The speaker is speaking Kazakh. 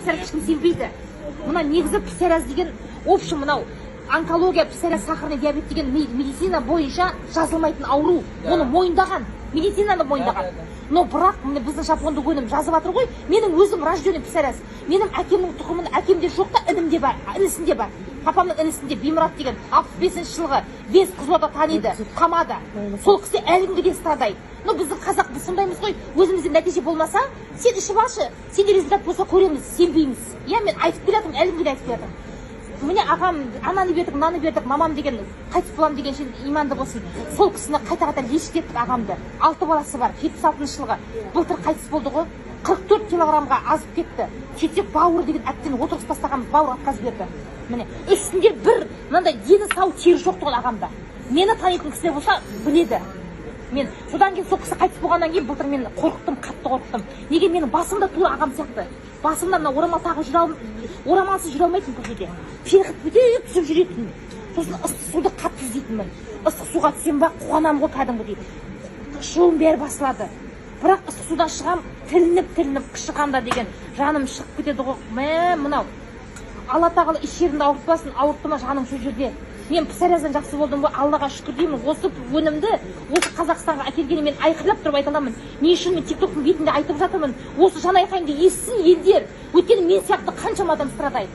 писарязға ешкім сенбейді. Мына негізі писаряз деген, общем, мынау онкология, писаряз, сахарный диабет деген медицина бойынша жазылмайтын ауру. Оны мойындаған, медицинаны мойындаған. Но бірақ міне біздің жапондық өнім жазып жатыр ғой. Менің өзім рожденный писаряз. Менің әкемнің тұқымында әкемде жоқ та, інімде бар, інісінде бар. Папамның інісінде Бимұрат деген 65 жылғы бес Қызылорда таниды, қамады. Сол кісі әлі күнге дейін страдайды. Но біздің қазақ біз сондаймыз ғой. Өзімізде нәтиже болмаса, сен ішіп алшы, сенде результат болса көреміз, сенбейміз. Иә, мен айтып келатырмын, әлі күнге айтып келатырмын. Міне ағам ананы бердік, мынаны бердік, мамам деген қайтыс боламын деген сен иманды болсын. Сол кісіні қайта лешік еттік ағамды. 6 баласы бар, 76 жылғы. Былтыр қайтыс болды ғой. 44 килограммға азып кетті. Сөйтсек бауыр деген әттен отырғыз бастағанбыз, бауыр отказ берді. Міне үстінде бір мынандай дені сау тері жоқ тұғын ағамда. Мені танитын кісілер болса біледі. Мен содан кейін сол кісі қайтыс болғаннан кейін былтыр мен қорқыттым, қатты қорқыттым. Неге менің басымда тура ағам сияқты. Басымда мына орамал тағып орамалсыз жүре алмайтын көшеде. Перхіп бүйтіп түсіп жүретін. Сосын ыстық суды қатты іздейтінмін. Ыстық суға түсем ба қуанамын ғой кәдімгідей. Шуым бәрі басылады. Бірақ ыстық судан шығам, тілініп кіші қанда деген жаным шығып кетеді ғой. Мынау Алла тағала еш жерімді ауыртпасын, ауыртты ма жаным сол жерде. Мен писаряздан жақсы болдым ғой, Аллаға шүкір деймін. Осы өнімді осы Қазақстанға әкелгенін мен айқайлап тұрып айта аламын. Не үшін мен TikTok-тың бетінде айтып жатырмын. Осы жан айқайымды естісін елдер. Өйткені мен сияқты қаншама адам страдайды.